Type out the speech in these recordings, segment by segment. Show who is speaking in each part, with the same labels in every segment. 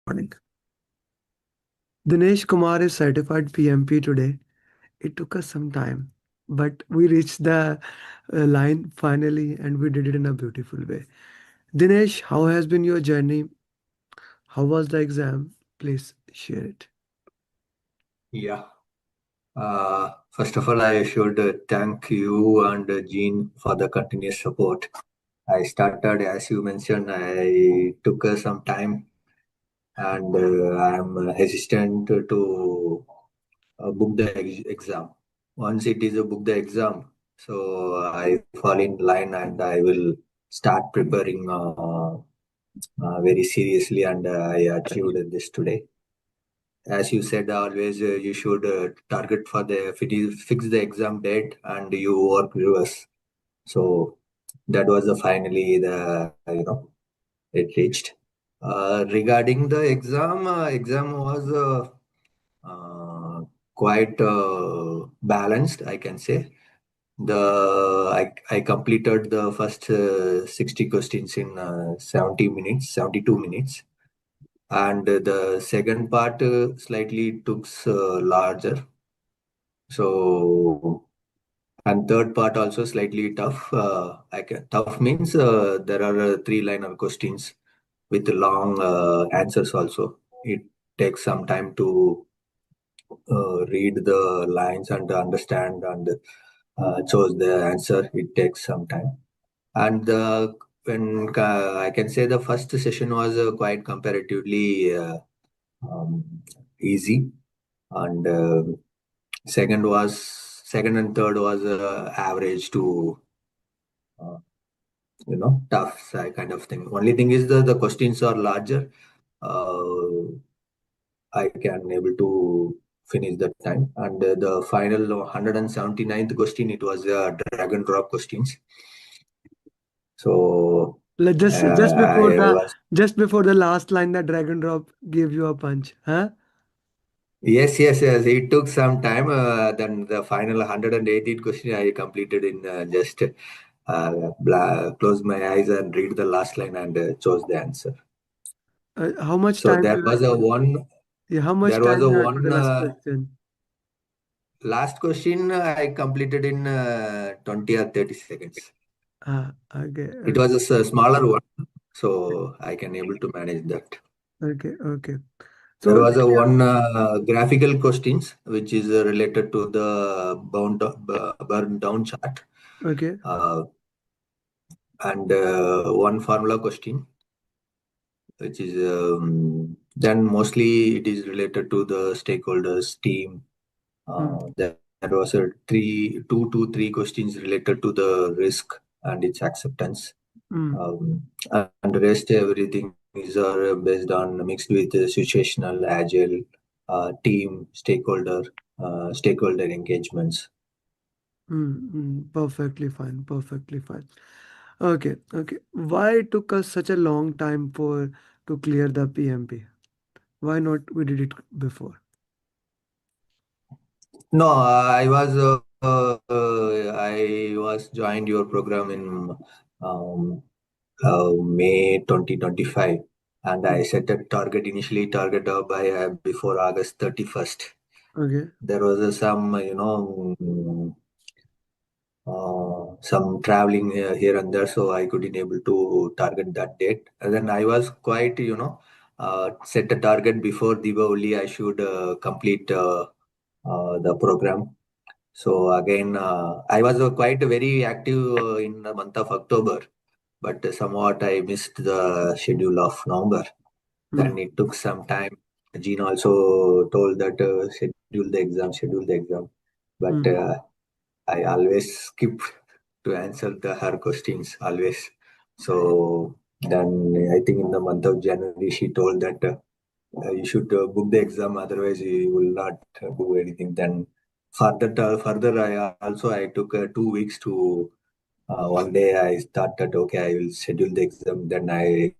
Speaker 1: Recording. Dinesh Kumar is certified PMP today. It took us some time, but we reached the line finally and we did it in a beautiful way. Dinesh, how has been your journey? How was the exam? Please share it.
Speaker 2: Yeah. First of all, I should thank you and Jean for the continuous support. I started, as you mentioned, I took some time and I'm hesitant to book the exam. Once it is a book the exam, so I fall in line and I will start preparing very seriously and I achieved this today. As you said, always you should target for the fix the exam date and you work reverse. So that was the finally the it reached. Regarding the exam was quite balanced, I can say. I completed the first 60 questions in 70 minutes, 72 minutes, and the second part slightly took larger. So and third part also slightly tough. Tough means there are three liner questions with long answers also. It takes some time to read the lines and understand and choose the answer. It takes some time. And when I can say the first session was quite comparatively um, easy, and second and third was average to uh, tough kind of thing. Only thing is the questions are larger. Uh, I can able to finish the time. And the final 179th question, it was drag and drop questions. So
Speaker 1: Like just before
Speaker 2: I
Speaker 1: the
Speaker 2: was
Speaker 1: last line, the drag and drop gave you a punch, huh?
Speaker 2: yes. It took some time. Then the final 118th question I completed in just close my eyes and read the last line and chose the answer.
Speaker 1: How much
Speaker 2: So
Speaker 1: time
Speaker 2: there
Speaker 1: you
Speaker 2: was
Speaker 1: had
Speaker 2: a
Speaker 1: for?
Speaker 2: one.
Speaker 1: Yeah, how much
Speaker 2: There was
Speaker 1: time
Speaker 2: a
Speaker 1: you had for
Speaker 2: one
Speaker 1: the last question?
Speaker 2: last question I completed in 20 or 30 seconds.
Speaker 1: Okay,
Speaker 2: It
Speaker 1: okay,
Speaker 2: was a smaller one, so I can able to manage that.
Speaker 1: okay.
Speaker 2: There
Speaker 1: So,
Speaker 2: was a one graphical questions which is related to the burn down chart,
Speaker 1: okay.
Speaker 2: uh, and one formula question which is then mostly it is related to the stakeholders team.
Speaker 1: Mm,
Speaker 2: There was a two to three questions related to the risk and its acceptance.
Speaker 1: mm,
Speaker 2: And the rest everything is based on mixed with situational, agile, team, stakeholder engagements.
Speaker 1: Perfectly fine. Perfectly fine. Okay. Why it took us such a long time for to clear the PMP? Why not we did it before?
Speaker 2: No, I was joined your program in um, May 2025, and I set a target initially target by before August 31st.
Speaker 1: Okay.
Speaker 2: There was some some traveling here and there, so I couldn't able to target that date. And then I was quite, set a target before Diwali. I should complete the program. So again, I was quite very active in the month of October, but somewhat I missed the schedule of November. Then
Speaker 1: Mm,
Speaker 2: it took some time. Jean also told that schedule the exam, but
Speaker 1: mm,
Speaker 2: I always skip to answer her questions always. So then I think in the month of January she told that you should book the exam, otherwise you will not do anything. Then further I took 2 weeks to one day I started okay I will schedule the exam. Then I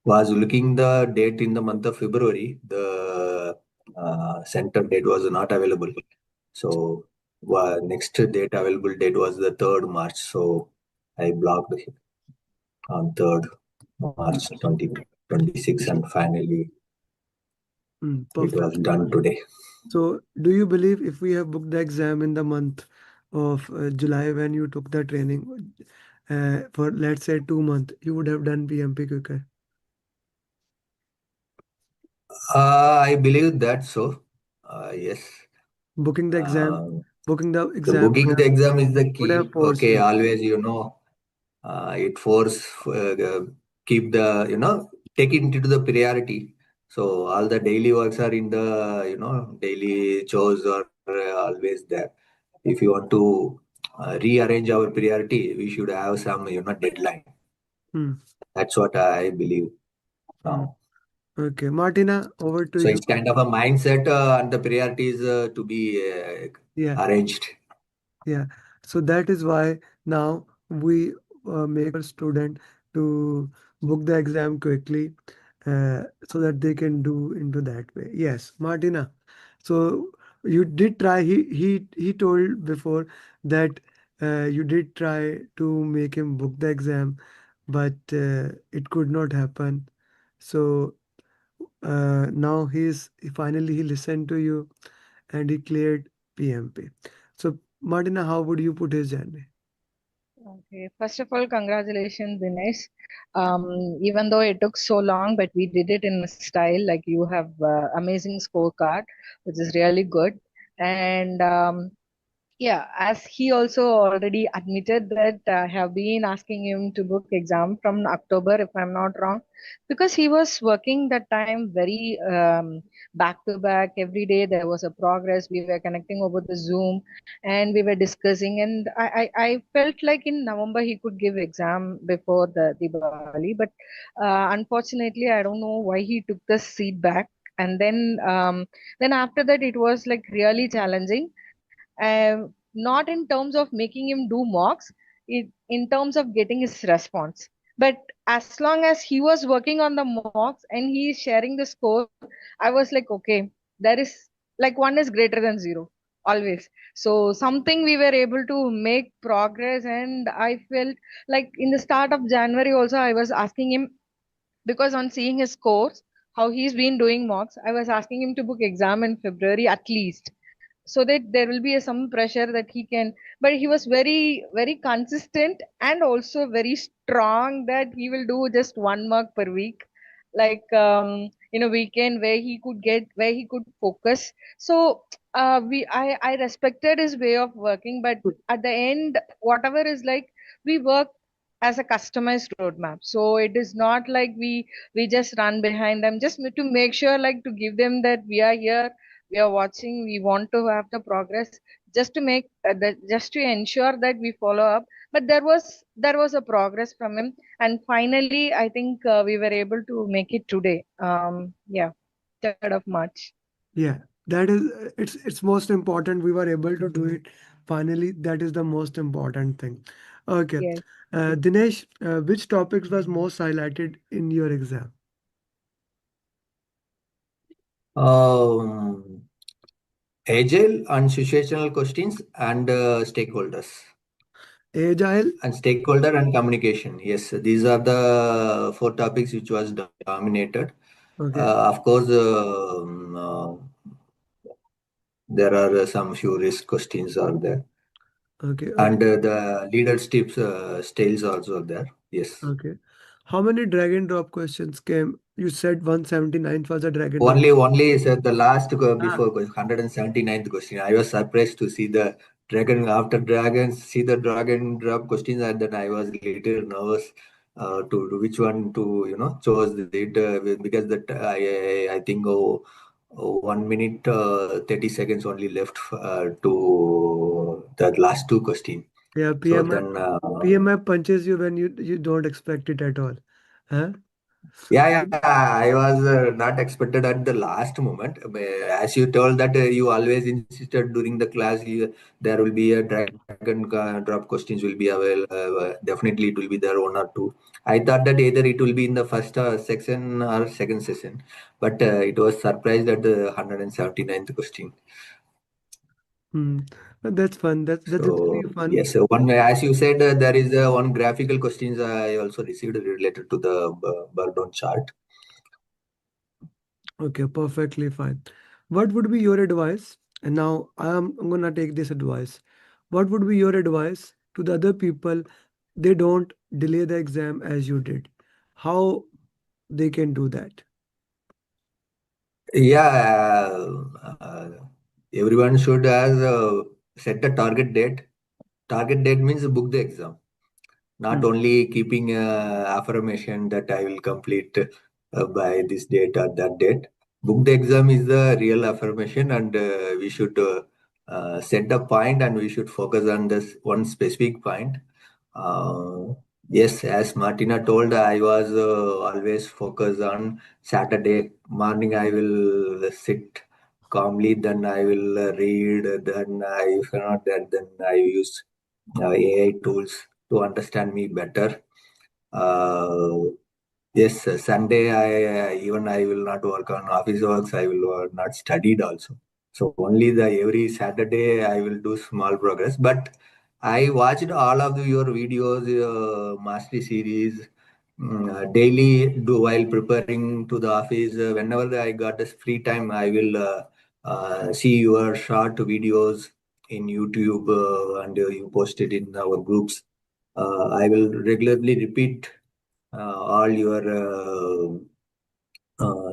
Speaker 2: was looking the date in the month of February. The center date was not available. So next date available date was the 3rd March. So I blocked it on 3rd March 2026 and finally. It was
Speaker 1: Perfect.
Speaker 2: done today.
Speaker 1: So, do you believe if we have booked the exam in the month of July when you took the training for let's say 2 months, you would have done PMP quicker?
Speaker 2: I believe that so. Yes.
Speaker 1: Booking the exam,
Speaker 2: Uh,
Speaker 1: booking the
Speaker 2: the
Speaker 1: exam
Speaker 2: booking the exam is the
Speaker 1: would have
Speaker 2: key.
Speaker 1: forced
Speaker 2: Okay,
Speaker 1: you.
Speaker 2: always, it force keep the, take it into the priority. So all the daily works are in the, daily chores are always there. If you want to rearrange our priority, we should have some, deadline.
Speaker 1: Hmm.
Speaker 2: That's what I believe
Speaker 1: Hmm.
Speaker 2: now.
Speaker 1: Okay, Martina, over to
Speaker 2: So
Speaker 1: you.
Speaker 2: it's kind of a mindset and the priorities to be
Speaker 1: Yeah.
Speaker 2: arranged.
Speaker 1: Yeah, so that is why now we make our student to book the exam quickly so that they can do into that way. Yes, Martina. So you did try. He told before that you did try to make him book the exam, but it could not happen. So now finally he listened to you and he cleared PMP. So, Martina, how would you put his journey?
Speaker 3: Okay, first of all, congratulations, Dinesh. Even though it took so long, but we did it in a style. Like you have amazing scorecard, which is really good. And yeah, as he also already admitted that I have been asking him to book exam from October, if I'm not wrong, because he was working that time very back to back. Every day there was a progress. We were connecting over the Zoom, and we were discussing. And I felt like in November he could give exam before the Diwali, but unfortunately I don't know why he took the seat back. And then after that it was like really challenging, not in terms of making him do mocks, in terms of getting his response. But as long as he was working on the mocks and he is sharing the score, I was like, okay, there is like one is greater than zero always. So something we were able to make progress. And I felt like in the start of January also I was asking him, because on seeing his scores, how he's been doing mocks, I was asking him to book exam in February at least, so that there will be some pressure that he can. But he was very very consistent and also very strong that he will do just 1 mark per week, like in a weekend where he could get, where he could focus. So I respected his way of working, but at the end whatever is like, we work as a customized roadmap. So it is not like we just run behind them just to make sure, like to give them that we are here, we are watching, we want to have the progress, just to make just to ensure that we follow up. But there was a progress from him, and finally I think we were able to make it today. Yeah, third of March.
Speaker 1: Yeah, that is it's most important. We were able to do it finally. That is the most important thing. Okay,
Speaker 3: Yes.
Speaker 1: Dinesh, which topics was most highlighted in your exam?
Speaker 2: Um, Agile and situational questions and stakeholders.
Speaker 1: Agile.
Speaker 2: And stakeholder and communication. Yes, these are the four topics which was dominated.
Speaker 1: Okay,
Speaker 2: Of course, there are some few risk questions are there,
Speaker 1: okay,
Speaker 2: and
Speaker 1: okay,
Speaker 2: the leader's tips styles also there. Yes.
Speaker 1: okay. How many drag and drop questions came? You said 179th was a drag and drop.
Speaker 2: Only said the last
Speaker 1: Ah,
Speaker 2: before 179th question. I was surprised to see the dragon after dragons, see the dragon drop questions, and then I was little nervous to which one to chose it because that I think 1 minute 30 seconds only left to the last two questions.
Speaker 1: yeah,
Speaker 2: So
Speaker 1: PMI.
Speaker 2: then.
Speaker 1: PMI punches you when you don't expect it at all. Huh?
Speaker 2: Yeah, I was not expected at the last moment. As you told that you always insisted during the class, there will be a dragon drop questions will be available. Definitely, it will be there one or two. I thought that either it will be in the first section or second session, but it was surprised at the 179th question.
Speaker 1: Hmm. That's fun. That's
Speaker 2: So
Speaker 1: actually fun.
Speaker 2: yes, one as you said, there is one graphical questions I also received related to the burn down chart.
Speaker 1: Okay, perfectly fine. What would be your advice? And now I'm gonna take this advice. What would be your advice to the other people? They don't delay the exam as you did. How they can do that?
Speaker 2: Yeah, everyone should has set a target date. Target date means book the exam, not
Speaker 1: Hmm.
Speaker 2: only keeping affirmation that I will complete by this date or that date. Book the exam is the real affirmation, and we should set the point and we should focus on this one specific point. Uh, yes, as Martina told, I was always focused on Saturday morning. I will sit calmly, then I will read, then I if not that, then I use AI tools to understand me better. Uh, yes, Sunday even I will not work on office works. I will not studied also. So only the every Saturday I will do small progress. But I watched all of your videos, mastery series, daily do while preparing to the office. Whenever I got this free time, I will see your short videos in YouTube and you post it in our groups. I will regularly repeat all your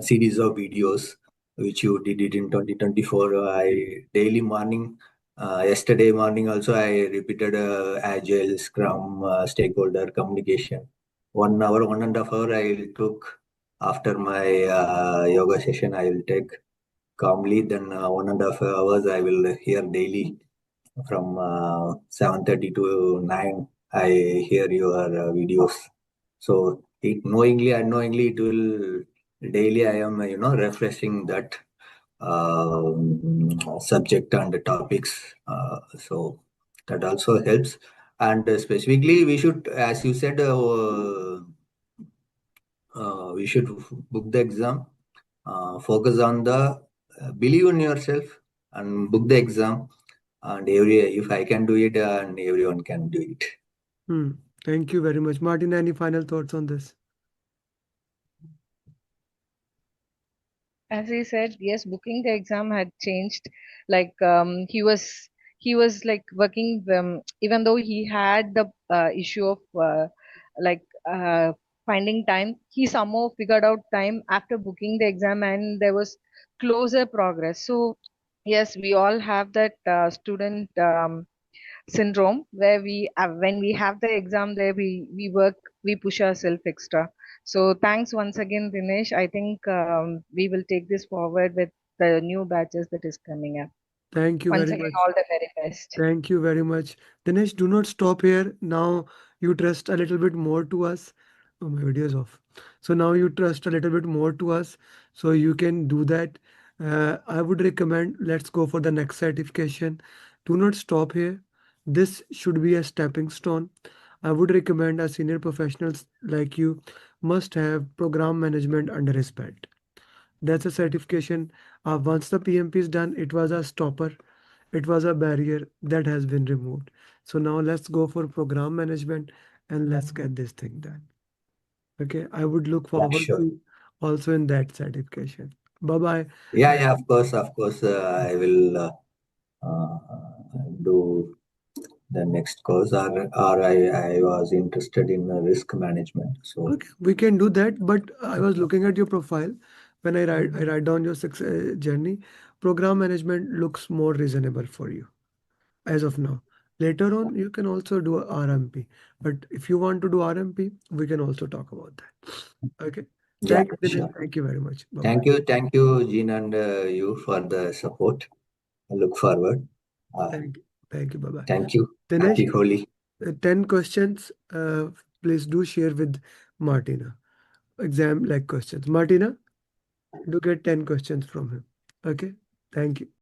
Speaker 2: series of videos which you did it in 2024. I daily morning, yesterday morning also I repeated Agile, Scrum, stakeholder communication. 1 hour, 1.5 hour I took after my yoga session. I will take calmly. Then 1.5 hours I will hear daily from 7:30 to 9. I hear your videos. So it knowingly, unknowingly, it will daily. I am refreshing that subject and the topics. So that also helps. And specifically, we should, as you said, we should book the exam, focus on the believe in yourself and book the exam. And every if I can do it, and everyone can do it.
Speaker 1: Hmm. Thank you very much. Martin, any final thoughts on this?
Speaker 3: As he said, yes, booking the exam had changed. Like he was like working even though he had the issue of like finding time, he somehow figured out time after booking the exam, and there was closer progress. So yes, we all have that student syndrome where when we have the exam there, we work, we push ourselves extra. So thanks once again, Dinesh. I think we will take this forward with the new batches that is coming up.
Speaker 1: Thank you
Speaker 3: Once
Speaker 1: very
Speaker 3: again,
Speaker 1: much.
Speaker 3: all the very best.
Speaker 1: Thank you very much. Dinesh, do not stop here. Now you trust a little bit more to us. Oh, my video is off. So now you trust a little bit more to us. So you can do that. I would recommend let's go for the next certification. Do not stop here. This should be a stepping stone. I would recommend a senior professionals like you must have program management under his belt. That's a certification. Once the PMP is done, it was a stopper. It was a barrier that has been removed. So now let's go for program management and let's get this thing done. Okay, I would look
Speaker 2: Yeah,
Speaker 1: forward
Speaker 2: sure.
Speaker 1: to also in that certification. Bye bye.
Speaker 2: Yeah, yeah, of course, of course. I will uh, do the next course, or I was interested in risk management. So
Speaker 1: Okay, we can do that. But I was looking at your profile when I write down your success journey. Program management looks more reasonable for you as of now. Later on, you can also do RMP. But if you want to do RMP, we can also talk about that. Okay.
Speaker 2: yeah,
Speaker 1: Thank you, Dinesh.
Speaker 2: sure.
Speaker 1: Thank you very much. Bye bye.
Speaker 2: Thank you, Jean, and you for the support. I look forward. Uh,
Speaker 1: Thank you. Thank you. Bye bye.
Speaker 2: Thank you.
Speaker 1: Dinesh,
Speaker 2: Happy Holi.
Speaker 1: 10 questions. Please do share with Martina. Exam like questions. Martina, do get 10 questions from him. Okay. Thank you.